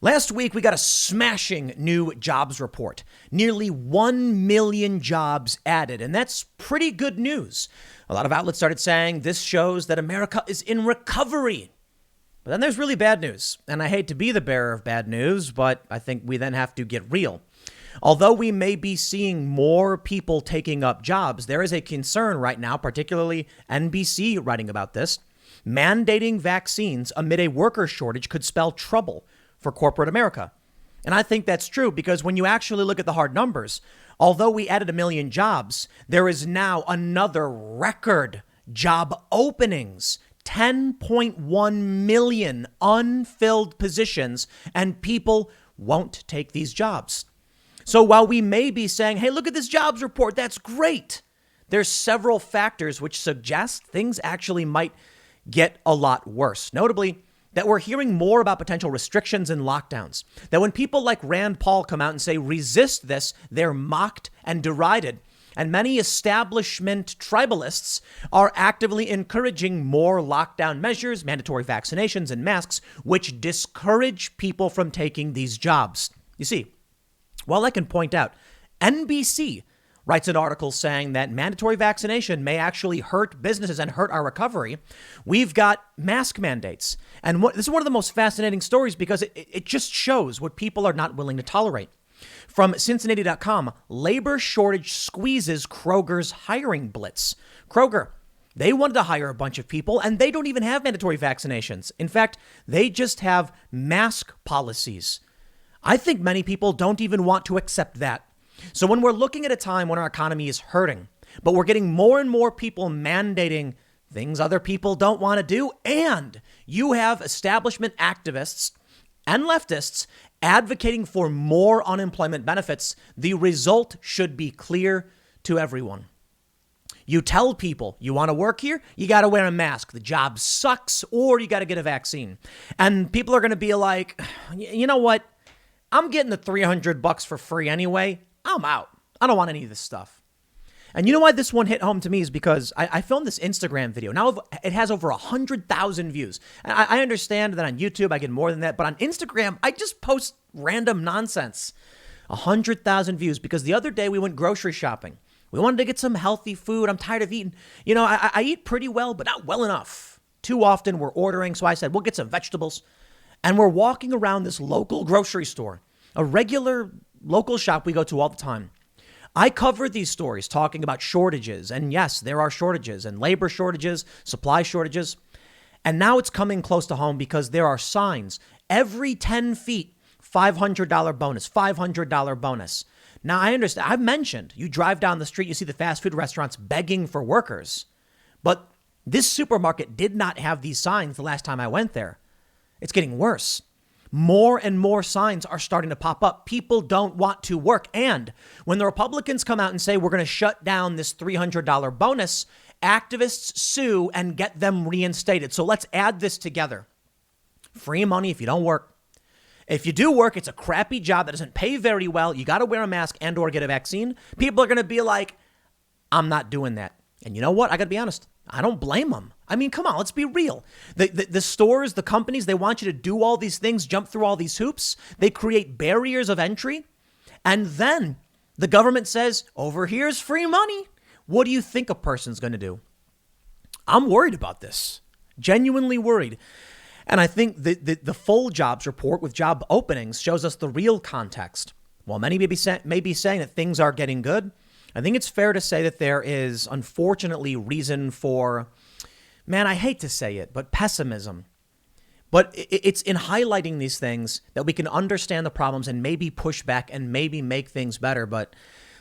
Last week, we got a smashing new jobs report. Nearly 1 million jobs added, and that's pretty good news. A lot of outlets started saying this shows that America is in recovery. But then there's really bad news, and I hate to be the bearer of bad news, but I think we then have to get real. Although we may be seeing more people taking up jobs, there is a concern right now, particularly NBC writing about this. Mandating vaccines amid a worker shortage could spell trouble for corporate America. And I think that's true because when you actually look at the hard numbers, although we added 1 million jobs, there is now another record job openings, 10.1 million unfilled positions, and people won't take these jobs. So while we may be saying, hey, look at this jobs report, that's great, there's several factors which suggest things actually might get a lot worse. Notably, that we're hearing more about potential restrictions and lockdowns. That when people like Rand Paul come out and say, resist this, they're mocked and derided. And many establishment tribalists are actively encouraging more lockdown measures, mandatory vaccinations, and masks, which discourage people from taking these jobs. You see, while I can point out, NBC writes an article saying that mandatory vaccination may actually hurt businesses and hurt our recovery. We've got mask mandates. And this is one of the most fascinating stories because it just shows what people are not willing to tolerate. From Cincinnati.com, labor shortage squeezes Kroger's hiring blitz. Kroger, they wanted to hire a bunch of people and they don't even have mandatory vaccinations. In fact, they just have mask policies. I think many people don't even want to accept that. So when we're looking at a time when our economy is hurting, but we're getting more and more people mandating things other people don't want to do, and you have establishment activists and leftists advocating for more unemployment benefits, the result should be clear to everyone. You tell people you want to work here, you got to wear a mask. The job sucks, or you got to get a vaccine. And people are going to be like, you know what? I'm getting the $300 for free anyway. I'm out. I don't want any of this stuff. And you know why this one hit home to me is because I filmed this Instagram video. Now it has over 100,000 views. And I understand that on YouTube I get more than that. But on Instagram, I just post random nonsense. 100,000 views because the other day we went grocery shopping. We wanted to get some healthy food. I'm tired of eating. You know, I eat pretty well, but not well enough. Too often we're ordering. So I said, we'll get some vegetables. And we're walking around this local grocery store, a regular local shop we go to all the time. I covered these stories talking about shortages. And yes, there are shortages and labor shortages, supply shortages. And now it's coming close to home because there are signs every 10 feet, $500 bonus, $500 bonus. Now, I understand. I've mentioned you drive down the street, you see the fast food restaurants begging for workers. But this supermarket did not have these signs the last time I went there. It's getting worse. More and more signs are starting to pop up. People don't want to work. And when the Republicans come out and say we're going to shut down this $300 bonus, activists sue and get them reinstated. So let's add this together. Free money if you don't work. If you do work, it's a crappy job that doesn't pay very well. You got to wear a mask and or get a vaccine. People are going to be like, I'm not doing that. And you know what? I got to be honest. I don't blame them. I mean, come on, let's be real. The stores, the companies, they want you to do all these things, jump through all these hoops. They create barriers of entry. And then the government says, over here's free money. What do you think a person's going to do? I'm worried about this. Genuinely worried. And I think the full jobs report with job openings shows us the real context. While many may be saying that things are getting good, I think it's fair to say that there is, unfortunately, reason for, man, I hate to say it, but pessimism. But it's in highlighting these things that we can understand the problems and maybe push back and maybe make things better. But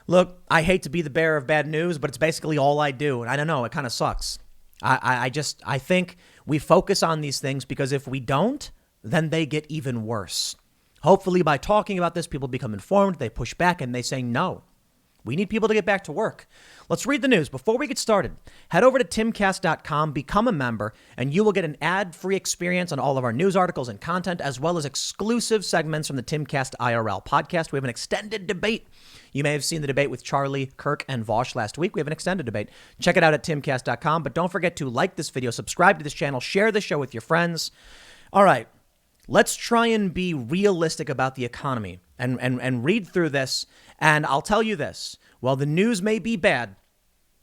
look, I hate to be the bearer of bad news, but it's basically all I do. And I don't know, it kind of sucks. I think we focus on these things because if we don't, then they get even worse. Hopefully by talking about this, people become informed, they push back and they say no. We need people to get back to work. Let's read the news. Before we get started, head over to timcast.com, become a member, and you will get an ad-free experience on all of our news articles and content, as well as exclusive segments from the Timcast IRL podcast. We have an extended debate. You may have seen the debate with Charlie, Kirk, and Vosh last week. We have an extended debate. Check it out at timcast.com. But don't forget to like this video, subscribe to this channel, share the show with your friends. All right, let's try and be realistic about the economy and read through this. And I'll tell you this, while the news may be bad,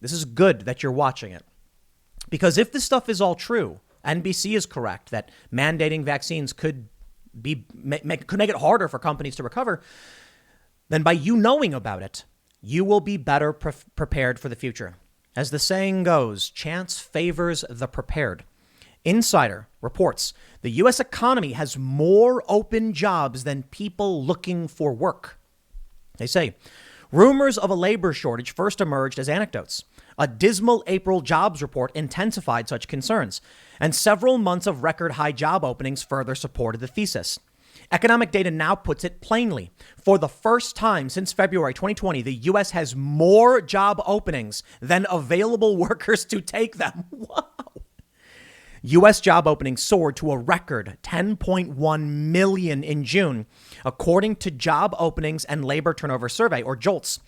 this is good that you're watching it. Because if this stuff is all true, NBC is correct that mandating vaccines could make it harder for companies to recover, then by you knowing about it, you will be better prepared for the future. As the saying goes, chance favors the prepared. Insider reports the U.S. economy has more open jobs than people looking for work. They say rumors of a labor shortage first emerged as anecdotes. A dismal April jobs report intensified such concerns, and several months of record high job openings further supported the thesis. Economic data now puts it plainly. For the first time since February 2020, the U.S. has more job openings than available workers to take them. Wow. U.S. job openings soared to a record 10.1 million in June, according to Job Openings and Labor Turnover Survey, or JOLTS,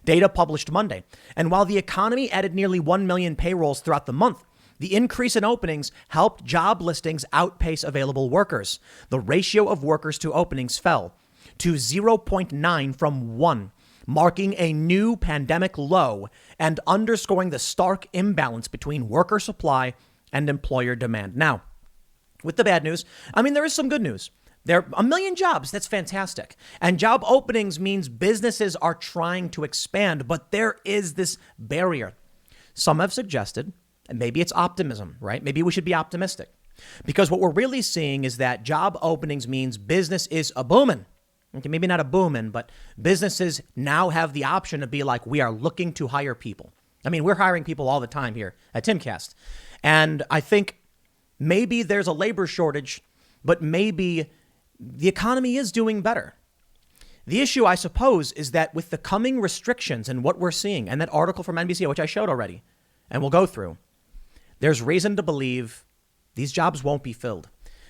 data published Monday. And while the economy added nearly 1 million payrolls throughout the month, the increase in openings helped job listings outpace available workers. The ratio of workers to openings fell to 0.9 from 1, marking a new pandemic low and underscoring the stark imbalance between worker supply and employer demand. Now, with the bad news, there is some good news. There are 1 million jobs. That's fantastic. And job openings means businesses are trying to expand, but there is this barrier. Some have suggested, and maybe it's optimism, right? Maybe we should be optimistic, because what we're really seeing is that job openings means business is a booming. Okay, maybe not a booming, but businesses now have the option to be like, we are looking to hire people. We're hiring people all the time here at Timcast. And I think maybe there's a labor shortage, but maybe the economy is doing better. The issue, I suppose, is that with the coming restrictions and what we're seeing, and that article from NBC, which I showed already, and we'll go through, there's reason to believe these jobs won't be filled.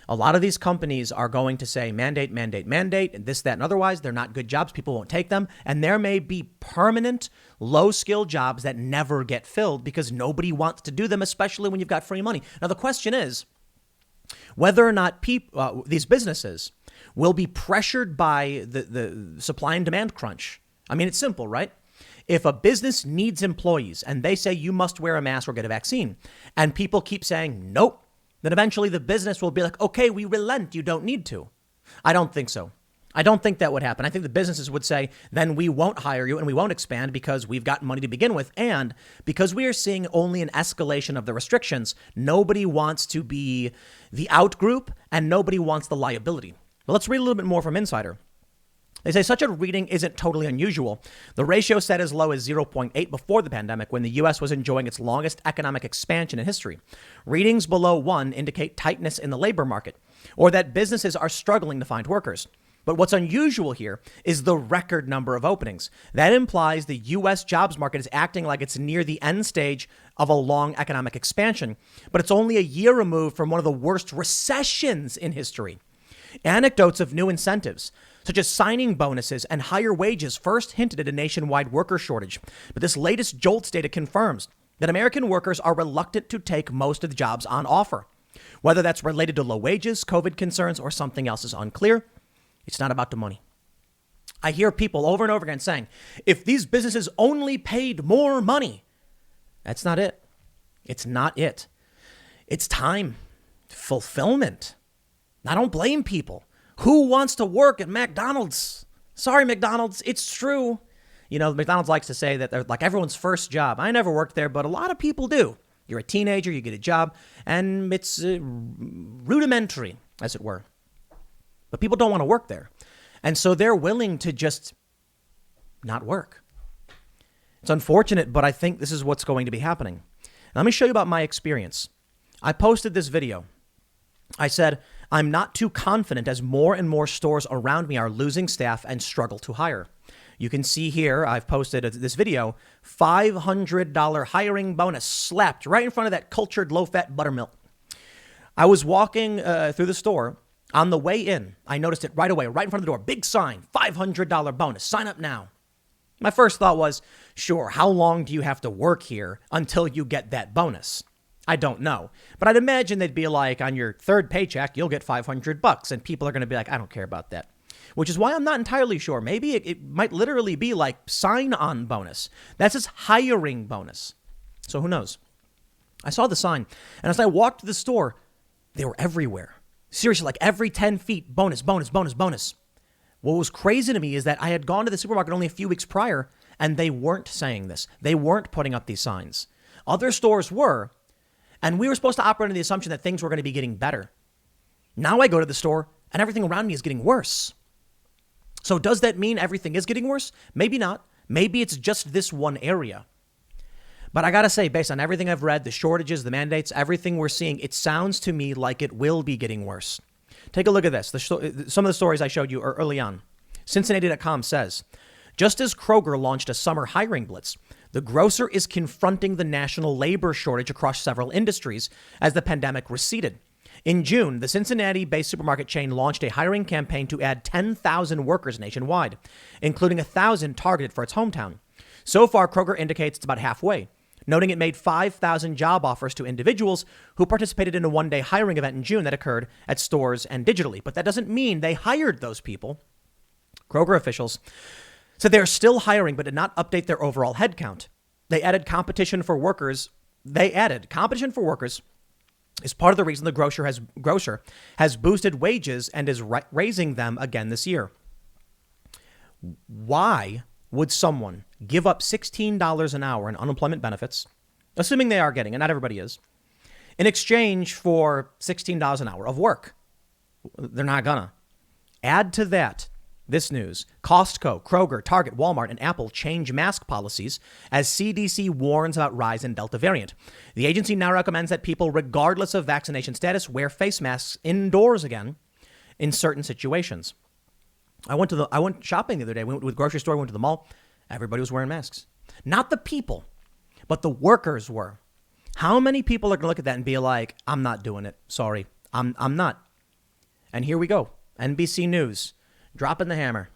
A lot of these companies are going to say mandate, and this, that, and otherwise. They're not good jobs. People won't take them. And there may be permanent, low-skill jobs that never get filled because nobody wants to do them, especially when you've got free money. Now, the question is whether or not these businesses will be pressured by the supply and demand crunch. It's simple, right? If a business needs employees and they say you must wear a mask or get a vaccine, and people keep saying nope, then eventually the business will be like, okay, we relent, you don't need to. I don't think so. I don't think that would happen. I think the businesses would say, then we won't hire you and we won't expand because we've got money to begin with. And because we are seeing only an escalation of the restrictions, nobody wants to be the out group and nobody wants the liability. Well, let's read a little bit more from Insider. They say such a reading isn't totally unusual. The ratio set as low as 0.8 before the pandemic, when the U.S. was enjoying its longest economic expansion in history. Readings below 1 indicate tightness in the labor market, or that businesses are struggling to find workers. But what's unusual here is the record number of openings. That implies the U.S. jobs market is acting like it's near the end stage of a long economic expansion, but it's only a year removed from one of the worst recessions in history. Anecdotes of new incentives, such as signing bonuses and higher wages, first hinted at a nationwide worker shortage. But this latest JOLTS data confirms that American workers are reluctant to take most of the jobs on offer. Whether that's related to low wages, COVID concerns, or something else is unclear. It's not about the money. I hear people over and over again saying, if these businesses only paid more money. That's not it. It's not it. It's time, fulfillment. I don't blame people. Who wants to work at McDonald's? Sorry, McDonald's, it's true. McDonald's likes to say that they're like everyone's first job. I never worked there, but a lot of people do. You're a teenager, you get a job, and it's rudimentary, as it were. But people don't want to work there. And so they're willing to just not work. It's unfortunate, but I think this is what's going to be happening. Now, let me show you about my experience. I posted this video. I said, I'm not too confident as more and more stores around me are losing staff and struggle to hire. You can see here, I've posted this video, $500 hiring bonus slapped right in front of that cultured low-fat buttermilk. I was walking through the store. On the way in, I noticed it right away, right in front of the door. Big sign, $500 bonus. Sign up now. My first thought was, sure, how long do you have to work here until you get that bonus? I don't know. But I'd imagine they'd be like, on your third paycheck, you'll get $500. And people are going to be like, I don't care about that. Which is why I'm not entirely sure. Maybe it might literally be like sign-on bonus. That's his hiring bonus. So who knows? I saw the sign. And as I walked to the store, they were everywhere. Seriously, like every 10 feet, bonus, bonus, bonus, bonus. What was crazy to me is that I had gone to the supermarket only a few weeks prior, and they weren't saying this. They weren't putting up these signs. Other stores were, and we were supposed to operate on the assumption that things were going to be getting better. Now I go to the store, and everything around me is getting worse. So does that mean everything is getting worse? Maybe not. Maybe it's just this one area. But I got to say, based on everything I've read, the shortages, the mandates, everything we're seeing, it sounds to me like it will be getting worse. Take a look at this. Some of the stories I showed you early on. Cincinnati.com says, just as Kroger launched a summer hiring blitz, the grocer is confronting the national labor shortage across several industries as the pandemic receded. In June, the Cincinnati-based supermarket chain launched a hiring campaign to add 10,000 workers nationwide, including 1,000 targeted for its hometown. So far, Kroger indicates it's about halfway, noting it made 5,000 job offers to individuals who participated in a one-day hiring event in June that occurred at stores and digitally. But that doesn't mean they hired those people. Kroger officials said they're still hiring, but did not update their overall headcount. They added competition for workers is part of the reason the grocer has boosted wages and is raising them again this year. Why would someone give up $16 an hour in unemployment benefits, assuming they are getting, and not everybody is, in exchange for $16 an hour of work? They're not gonna. Add to that this news: Costco, Kroger, Target, Walmart, and Apple change mask policies as CDC warns about rise in Delta variant. The agency now recommends that people, regardless of vaccination status, wear face masks indoors again in certain situations. I went shopping the other day. We went to the grocery store, went to the mall. Everybody was wearing masks. Not the people, but the workers were. How many people are going to look at that and be like, I'm not doing it. Sorry, I'm not. And here we go. NBC News. Dropping the hammer.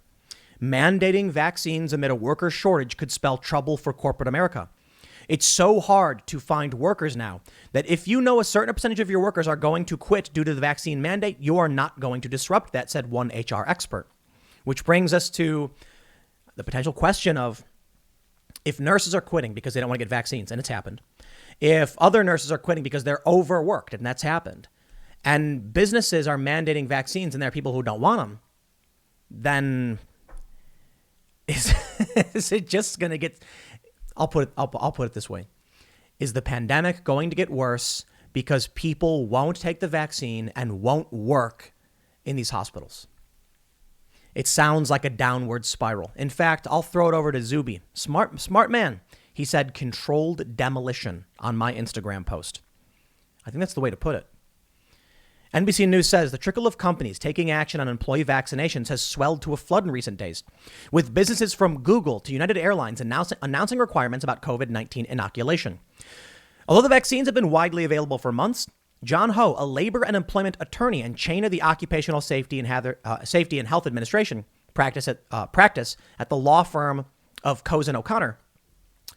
Mandating vaccines amid a worker shortage could spell trouble for corporate America. It's so hard to find workers now that if you know a certain percentage of your workers are going to quit due to the vaccine mandate, you are not going to disrupt that, said one HR expert. Which brings us to the potential question of, if nurses are quitting because they don't want to get vaccines, and it's happened, if other nurses are quitting because they're overworked, and that's happened, and businesses are mandating vaccines and there are people who don't want them, then is it just going to get, I'll put it this way. Is the pandemic going to get worse because people won't take the vaccine and won't work in these hospitals? It sounds like a downward spiral. In fact, I'll throw it over to Zuby. Smart man. He said controlled demolition on my Instagram post. I think that's the way to put it. NBC News says the trickle of companies taking action on employee vaccinations has swelled to a flood in recent days, with businesses from Google to United Airlines announcing requirements about COVID-19 inoculation. Although the vaccines have been widely available for months, John Ho, a labor and employment attorney and chain of the Occupational Safety and Health Administration practice at the law firm of Cozen O'Connor,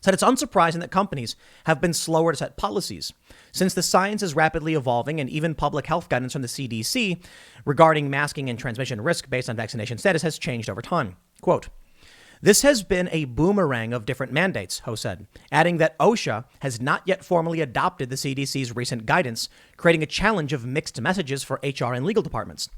said it's unsurprising that companies have been slower to set policies, since the science is rapidly evolving and even public health guidance from the CDC regarding masking and transmission risk based on vaccination status has changed over time. Quote, "This has been a boomerang of different mandates," Ho said, adding that OSHA has not yet formally adopted the CDC's recent guidance, creating a challenge of mixed messages for HR and legal departments.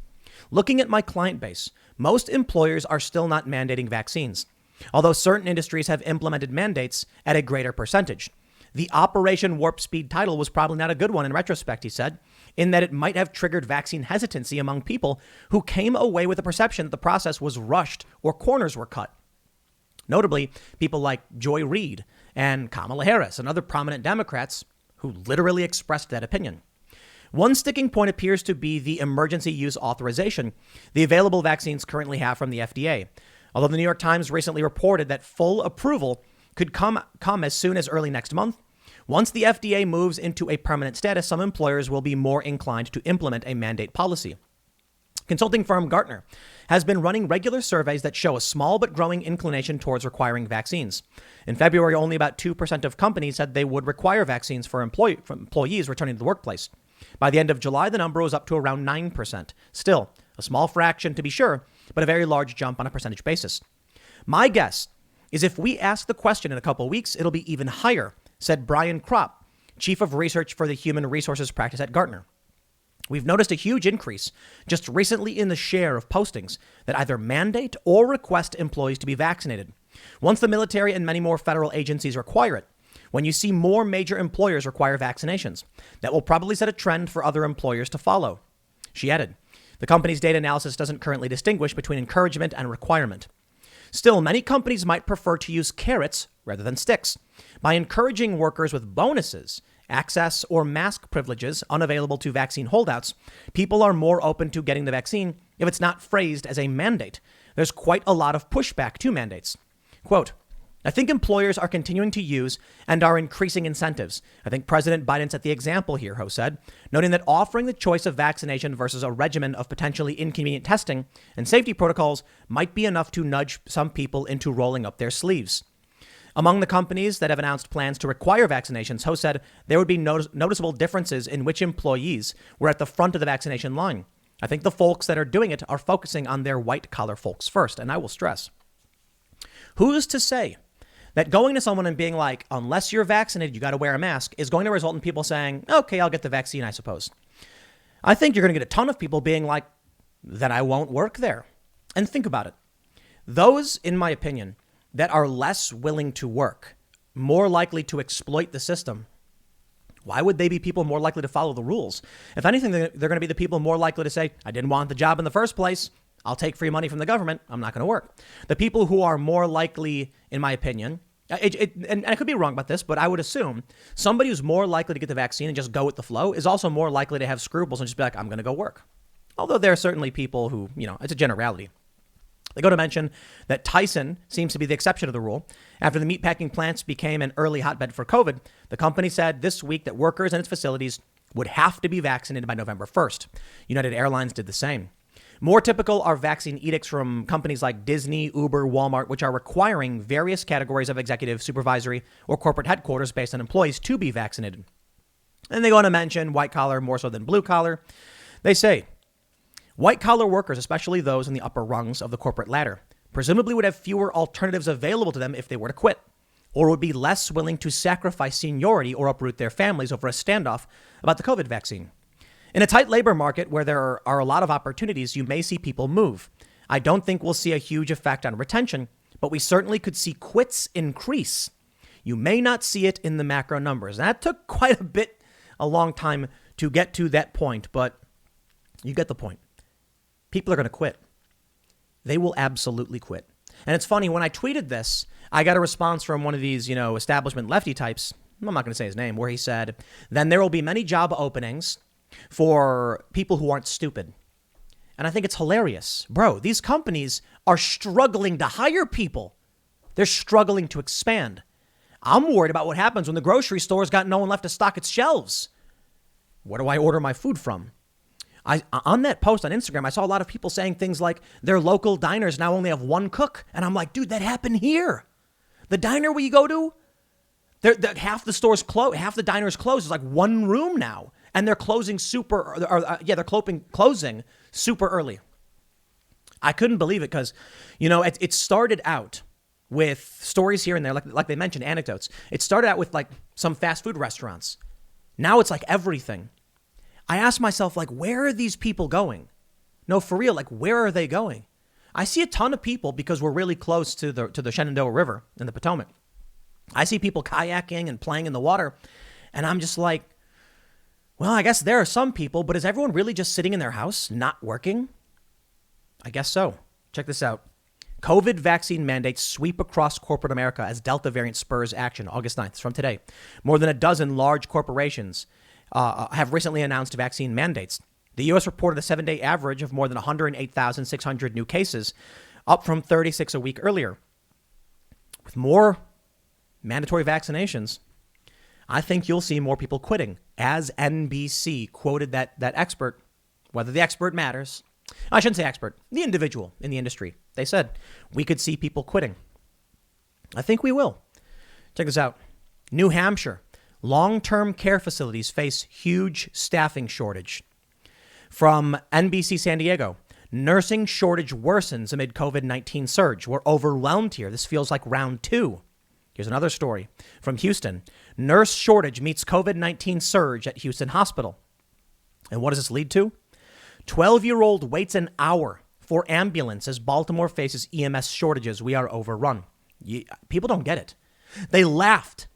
"Looking at my client base, most employers are still not mandating vaccines, although certain industries have implemented mandates at a greater percentage. The Operation Warp Speed title was probably not a good one in retrospect," he said, in that it might have triggered vaccine hesitancy among people who came away with the perception that the process was rushed or corners were cut. Notably, people like Joy Reid and Kamala Harris and other prominent Democrats who literally expressed that opinion. One sticking point appears to be the emergency use authorization the available vaccines currently have from the FDA. Although the New York Times recently reported that full approval could come as soon as early next month, once the FDA moves into a permanent status, some employers will be more inclined to implement a mandate policy. Consulting firm Gartner has been running regular surveys that show a small but growing inclination towards requiring vaccines. In February, only about 2% of companies said they would require vaccines for employees returning to the workplace. By the end of July, the number was up to around 9%. Still, a small fraction to be sure, but a very large jump on a percentage basis. My guess is if we ask the question in a couple of weeks, it'll be even higher, said Brian Kropp, chief of research for the human resources practice at Gartner. We've noticed a huge increase just recently in the share of postings that either mandate or request employees to be vaccinated. Once the military and many more federal agencies require it, when you see more major employers require vaccinations, that will probably set a trend for other employers to follow. She added, the company's data analysis doesn't currently distinguish between encouragement and requirement. Still, many companies might prefer to use carrots rather than sticks. By encouraging workers with bonuses, access, or mask privileges unavailable to vaccine holdouts, people are more open to getting the vaccine if it's not phrased as a mandate. There's quite a lot of pushback to mandates. Quote, I think employers are continuing to use and are increasing incentives. I think President Biden set the example here, Ho said, noting that offering the choice of vaccination versus a regimen of potentially inconvenient testing and safety protocols might be enough to nudge some people into rolling up their sleeves. Among the companies that have announced plans to require vaccinations, Ho said there would be noticeable differences in which employees were at the front of the vaccination line. I think the folks that are doing it are focusing on their white collar folks first. And I will stress, who's to say that going to someone and being like, unless you're vaccinated, you got to wear a mask is going to result in people saying, OK, I'll get the vaccine, I suppose. I think you're going to get a ton of people being like, then I won't work there. And think about it. Those, in my opinion, that are less willing to work, more likely to exploit the system. Why would they be people more likely to follow the rules? If anything, they're going to be the people more likely to say, I didn't want the job in the first place. I'll take free money from the government. I'm not going to work. The people who are more likely, in my opinion, and I could be wrong about this, but I would assume somebody who's more likely to get the vaccine and just go with the flow is also more likely to have scruples and just be like, I'm going to go work. Although there are certainly people who, it's a generality. They go to mention that Tyson seems to be the exception to the rule. After the meatpacking plants became an early hotbed for COVID, the company said this week that workers in its facilities would have to be vaccinated by November 1st. United Airlines did the same. More typical are vaccine edicts from companies like Disney, Uber, Walmart, which are requiring various categories of executive, supervisory, or corporate headquarters based on employees to be vaccinated. And they go on to mention white collar more so than blue collar. They say, white collar workers, especially those in the upper rungs of the corporate ladder, presumably would have fewer alternatives available to them if they were to quit, or would be less willing to sacrifice seniority or uproot their families over a standoff about the COVID vaccine. In a tight labor market where there are a lot of opportunities, you may see people move. I don't think we'll see a huge effect on retention, but we certainly could see quits increase. You may not see it in the macro numbers. That took quite a long time to get to that point, but you get the point. People are going to quit. They will absolutely quit. And it's funny, when I tweeted this, I got a response from one of these, establishment lefty types. I'm not going to say his name, where he said, then there will be many job openings for people who aren't stupid. And I think it's hilarious. Bro, these companies are struggling to hire people. They're struggling to expand. I'm worried about what happens when the grocery store's got no one left to stock its shelves. Where do I order my food from? On that post on Instagram, I saw a lot of people saying things like their local diners now only have one cook. And I'm like, dude, that happened here. The diner where you go to, half the stores close, half the diners closed. It's like one room now. And they're closing closing super early. I couldn't believe it because, it started out with stories here and there, like they mentioned, anecdotes. It started out with like some fast food restaurants. Now it's like everything. I asked myself, like, where are these people going? No, for real, like, where are they going? I see a ton of people because we're really close to the Shenandoah River and the Potomac. I see people kayaking and playing in the water. And I'm just like, well, I guess there are some people, but is everyone really just sitting in their house, not working? I guess so. Check this out. COVID vaccine mandates sweep across corporate America as Delta variant spurs action. August 9th, from today. More than a dozen large corporations have recently announced vaccine mandates. The U.S. reported a 7-day average of more than 108,600 new cases, up from 36 a week earlier. With more mandatory vaccinations, I think you'll see more people quitting, as NBC quoted that expert, whether the expert matters. I shouldn't say expert, the individual in the industry. They said we could see people quitting. I think we will. Check this out. New Hampshire, long-term care facilities face huge staffing shortage. From NBC San Diego, nursing shortage worsens amid COVID-19 surge. We're overwhelmed here. This feels like round 2. Here's another story from Houston. Nurse shortage meets COVID-19 surge at Houston Hospital. And what does this lead to? 12-year-old waits an hour for ambulance as Baltimore faces EMS shortages. We are overrun. People don't get it. They laughed.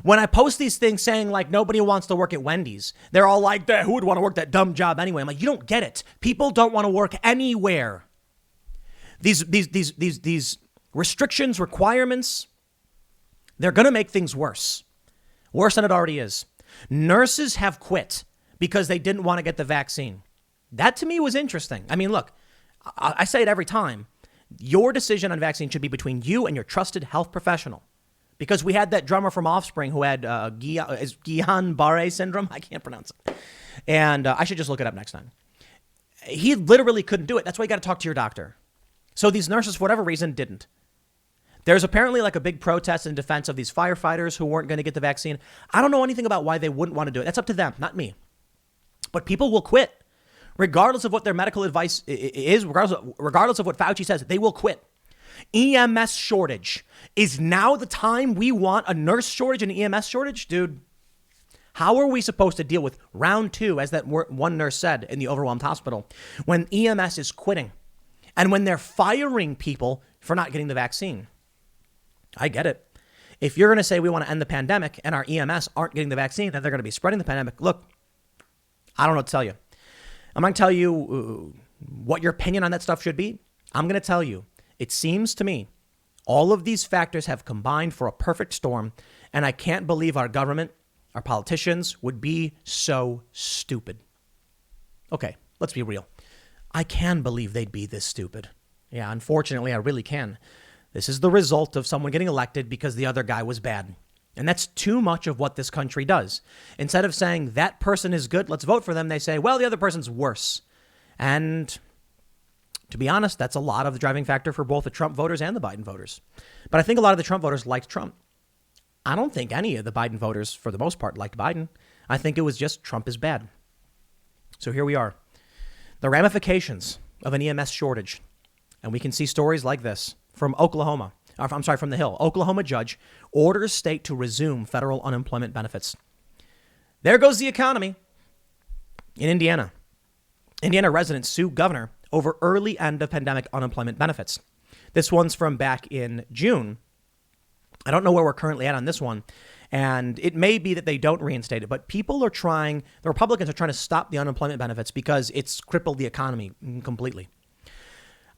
When I post these things saying like nobody wants to work at Wendy's, they're all like, who would want to work that dumb job anyway? I'm like, you don't get it. People don't want to work anywhere. These restrictions, requirements, they're going to make things worse. Worse than it already is. Nurses have quit because they didn't want to get the vaccine. That to me was interesting. I mean, look, I say it every time. Your decision on vaccine should be between you and your trusted health professional. Because we had that drummer from Offspring who had Guillain-Barré syndrome. I can't pronounce it. And I should just look it up next time. He literally couldn't do it. That's why you got to talk to your doctor. So these nurses, for whatever reason, didn't. There's apparently like a big protest in defense of these firefighters who weren't going to get the vaccine. I don't know anything about why they wouldn't want to do it. That's up to them, not me. But people will quit. Regardless of what their medical advice is, regardless of what Fauci says, they will quit. EMS shortage. Is now the time we want a nurse shortage and EMS shortage? Dude, how are we supposed to deal with round 2, as that one nurse said in the overwhelmed hospital, when EMS is quitting and when they're firing people for not getting the vaccine? I get it. If you're going to say we want to end the pandemic and our EMS aren't getting the vaccine, then they're going to be spreading the pandemic. Look, I don't know what to tell you. I'm going to tell you what your opinion on that stuff should be. I'm going to tell you, it seems to me all of these factors have combined for a perfect storm, and I can't believe our government, our politicians would be so stupid. Okay, let's be real. I can believe they'd be this stupid. Yeah, unfortunately, I really can. This is the result of someone getting elected because the other guy was bad. And that's too much of what this country does. Instead of saying that person is good, let's vote for them, they say, well, the other person's worse. And to be honest, that's a lot of the driving factor for both the Trump voters and the Biden voters. But I think a lot of the Trump voters liked Trump. I don't think any of the Biden voters, for the most part, liked Biden. I think it was just Trump is bad. So here we are. The ramifications of an EMS shortage. And we can see stories like this from Oklahoma. From the Hill. Oklahoma judge orders state to resume federal unemployment benefits. There goes the economy. In Indiana. Indiana residents sue governor over early end of pandemic unemployment benefits. This one's from back in June. I don't know where we're currently at on this one. And it may be that they don't reinstate it, but people are trying, the Republicans are trying to stop the unemployment benefits because it's crippled the economy completely.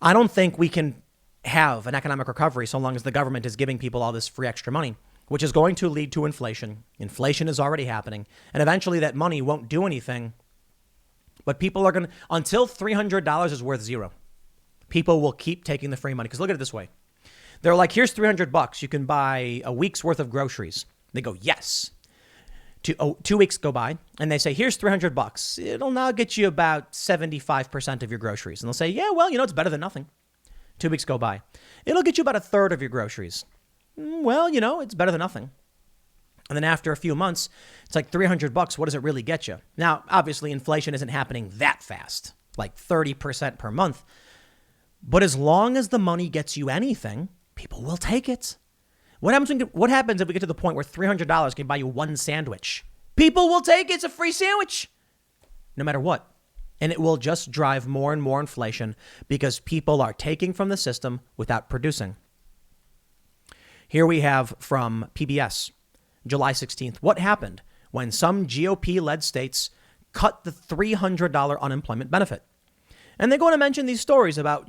I don't think we can have an economic recovery so long as the government is giving people all this free extra money, which is going to lead to inflation. Inflation is already happening. And eventually that money won't do anything. But people are going to, until $300 is worth $0, people will keep taking the free money. Because look at it this way. They're like, here's $300. You can buy a week's worth of groceries. They go, yes. 2 weeks go by and they say, here's $300. It'll now get you about 75% of your groceries. And they'll say, yeah, well, it's better than nothing. 2 weeks go by. It'll get you about a third of your groceries. Well, it's better than nothing. And then after a few months, it's like $300. What does it really get you? Now, obviously, inflation isn't happening that fast, like 30% per month. But as long as the money gets you anything, people will take it. What happens if we get to the point where $300 can buy you one sandwich? People will take it. It's a free sandwich, no matter what. And it will just drive more and more inflation because people are taking from the system without producing. Here we have from PBS, July 16th. What happened when some GOP-led states cut the $300 unemployment benefit? And they go on to mention these stories about,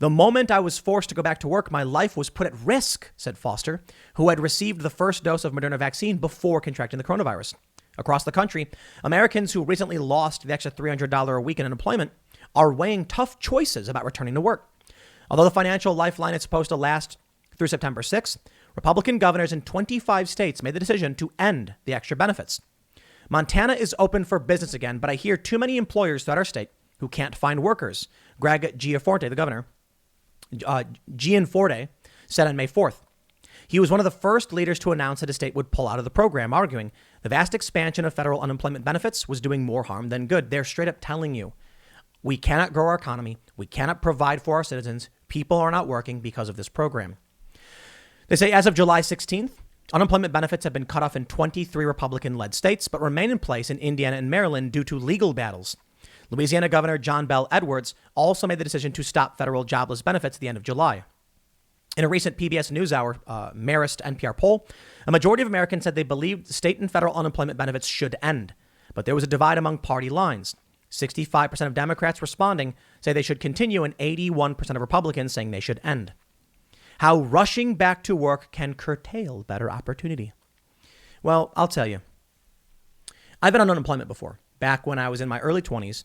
the moment I was forced to go back to work, my life was put at risk, said Foster, who had received the first dose of Moderna vaccine before contracting the coronavirus. Across the country, Americans who recently lost the extra $300 a week in unemployment are weighing tough choices about returning to work. Although the financial lifeline is supposed to last through September 6th, Republican governors in 25 states made the decision to end the extra benefits. Montana is open for business again, but I hear too many employers throughout our state who can't find workers. Greg Gianforte, the governor, Gianforte, said on May 4th. He was one of the first leaders to announce that his state would pull out of the program, arguing the vast expansion of federal unemployment benefits was doing more harm than good. They're straight up telling you, we cannot grow our economy. We cannot provide for our citizens. People are not working because of this program. They say as of July 16th, unemployment benefits have been cut off in 23 Republican-led states, but remain in place in Indiana and Maryland due to legal battles. Louisiana Governor John Bel Edwards also made the decision to stop federal jobless benefits at the end of July. In a recent PBS NewsHour Marist NPR poll, a majority of Americans said they believed state and federal unemployment benefits should end. But there was a divide among party lines. 65% of Democrats responding say they should continue, and 81% of Republicans saying they should end. How rushing back to work can curtail better opportunity. Well, I'll tell you. I've been on unemployment before, back when I was in my early 20s.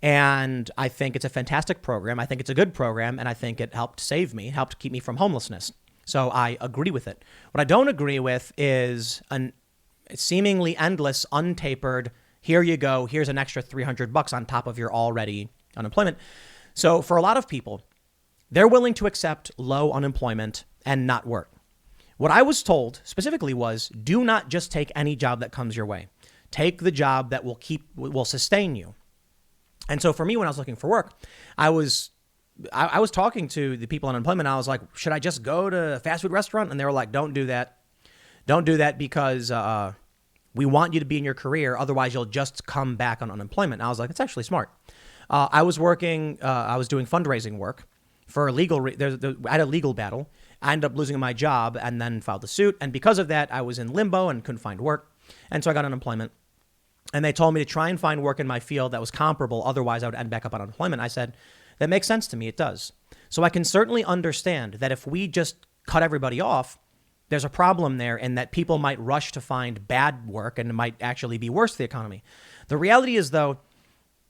And I think it's a fantastic program. I think it's a good program. And I think it helped save me, helped keep me from homelessness. So I agree with it. What I don't agree with is a seemingly endless, untapered, here you go, here's an extra $300 on top of your already unemployment. So for a lot of people, they're willing to accept low unemployment and not work. What I was told specifically was, do not just take any job that comes your way. Take the job that will sustain you. And so for me, when I was looking for work, I was talking to the people on unemployment. I was like, should I just go to a fast food restaurant? And they were like, don't do that. Don't do that because we want you to be in your career. Otherwise, you'll just come back on unemployment. And I was like, it's actually smart. I was doing fundraising work for a legal. I had a legal battle. I ended up losing my job and then filed a suit. And because of that, I was in limbo and couldn't find work. And so I got unemployment. And they told me to try and find work in my field that was comparable. Otherwise, I would end back up on unemployment. I said, that makes sense to me. It does. So I can certainly understand that if we just cut everybody off, there's a problem there and that people might rush to find bad work and it might actually be worse for the economy. The reality is, though,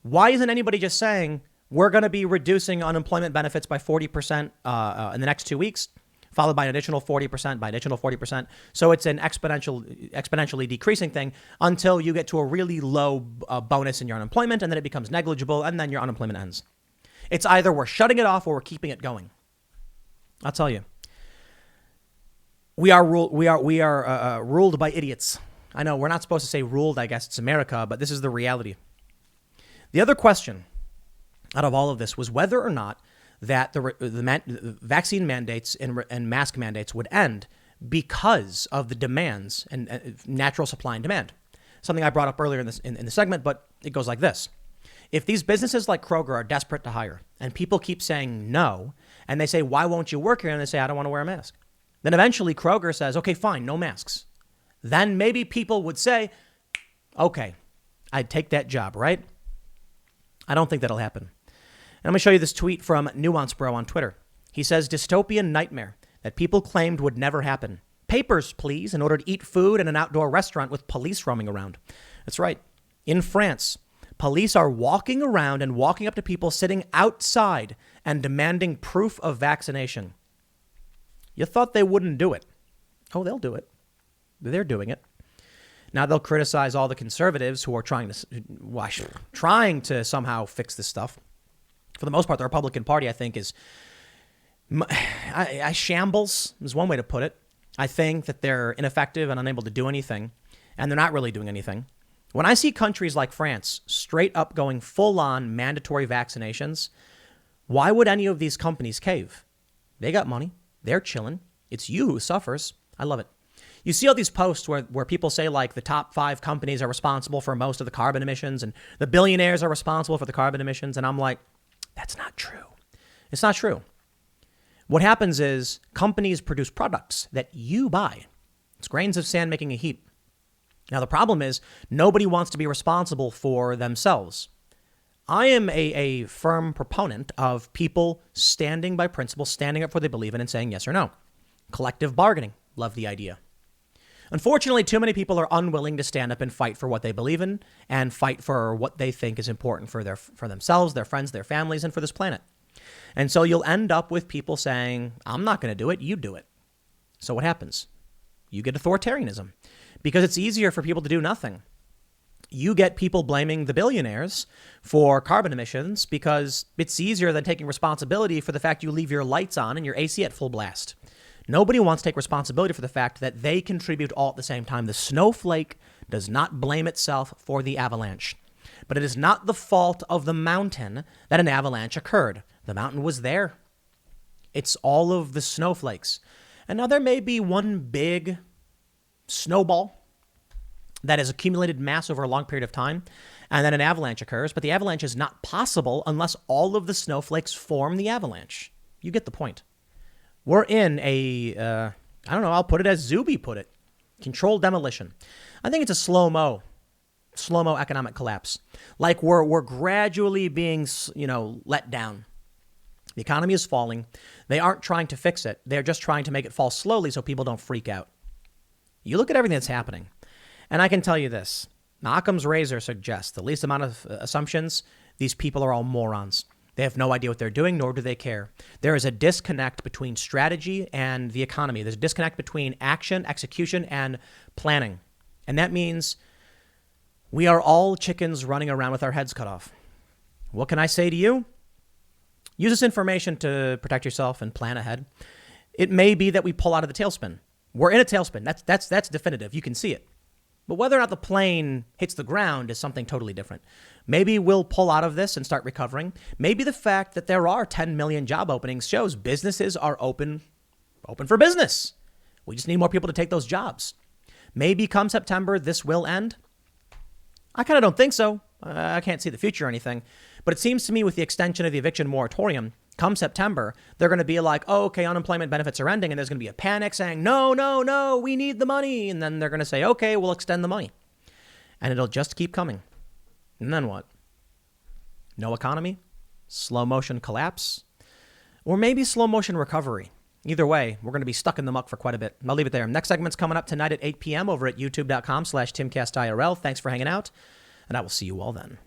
why isn't anybody just saying we're going to be reducing unemployment benefits by 40% in the next 2 weeks, followed by an additional 40%, by additional 40%. So it's an exponentially decreasing thing until you get to a really low bonus in your unemployment, and then it becomes negligible, and then your unemployment ends. It's either we're shutting it off or we're keeping it going. I'll tell you. We are ruled by idiots. I know we're not supposed to say ruled. I guess it's America, but this is the reality. The other question out of all of this was whether or not that the vaccine mandates and mask mandates would end because of the demands and natural supply and demand. Something I brought up earlier in the segment, but it goes like this. If these businesses like Kroger are desperate to hire and people keep saying no, and they say, why won't you work here? And they say, I don't want to wear a mask. Then eventually Kroger says, okay, fine, no masks. Then maybe people would say, okay, I'd take that job, right? I don't think that'll happen. And I'm going to show you this tweet from Nuance Bro on Twitter. He says, dystopian nightmare that people claimed would never happen. Papers, please, in order to eat food in an outdoor restaurant with police roaming around. That's right. In France, police are walking around and walking up to people sitting outside and demanding proof of vaccination. You thought they wouldn't do it. Oh, they'll do it. They're doing it. Now they'll criticize all the conservatives who are trying to somehow fix this stuff. For the most part, the Republican Party, I think, is shambles is one way to put it. I think that they're ineffective and unable to do anything, and they're not really doing anything. When I see countries like France straight up going full-on mandatory vaccinations, why would any of these companies cave? They got money. They're chilling. It's you who suffers. I love it. You see all these posts where people say like the top 5 companies are responsible for most of the carbon emissions and the billionaires are responsible for the carbon emissions. And I'm like, that's not true. It's not true. What happens is companies produce products that you buy. It's grains of sand making a heap. Now, the problem is nobody wants to be responsible for themselves. I am a firm proponent of people standing by principle, standing up for what they believe in and saying yes or no. Collective bargaining. Love the idea. Unfortunately, too many people are unwilling to stand up and fight for what they believe in and fight for what they think is important for themselves, their friends, their families, and for this planet. And so you'll end up with people saying, I'm not going to do it, you do it. So what happens? You get authoritarianism because it's easier for people to do nothing. You get people blaming the billionaires for carbon emissions because it's easier than taking responsibility for the fact you leave your lights on and your AC at full blast. Nobody wants to take responsibility for the fact that they contribute all at the same time. The snowflake does not blame itself for the avalanche. But it is not the fault of the mountain that an avalanche occurred. The mountain was there. It's all of the snowflakes. And now there may be one big snowball that has accumulated mass over a long period of time, and then an avalanche occurs, but the avalanche is not possible unless all of the snowflakes form the avalanche. You get the point. We're in I'll put it as Zuby put it, controlled demolition. I think it's a slow-mo economic collapse. Like we're gradually being, let down. The economy is falling. They aren't trying to fix it. They're just trying to make it fall slowly so people don't freak out. You look at everything that's happening, and I can tell you this. Occam's razor suggests the least amount of assumptions. These people are all morons. They have no idea what they're doing, nor do they care. There is a disconnect between strategy and the economy. There's a disconnect between action, execution, and planning. And that means we are all chickens running around with our heads cut off. What can I say to you? Use this information to protect yourself and plan ahead. It may be that we pull out of the tailspin. We're in a tailspin. That's definitive. You can see it. But whether or not the plane hits the ground is something totally different. Maybe we'll pull out of this and start recovering. Maybe the fact that there are 10 million job openings shows businesses are open for business. We just need more people to take those jobs. Maybe come September, this will end. I kind of don't think so. I can't see the future or anything. But it seems to me with the extension of the eviction moratorium, come September, they're going to be like, oh, okay, unemployment benefits are ending. And there's going to be a panic saying, no, we need the money. And then they're going to say, okay, we'll extend the money. And it'll just keep coming. And then what? No economy? Slow motion collapse? Or maybe slow motion recovery. Either way, we're going to be stuck in the muck for quite a bit. I'll leave it there. Next segment's coming up tonight at 8 p.m. over at youtube.com/TimCastIRL. Thanks for hanging out, and I will see you all then.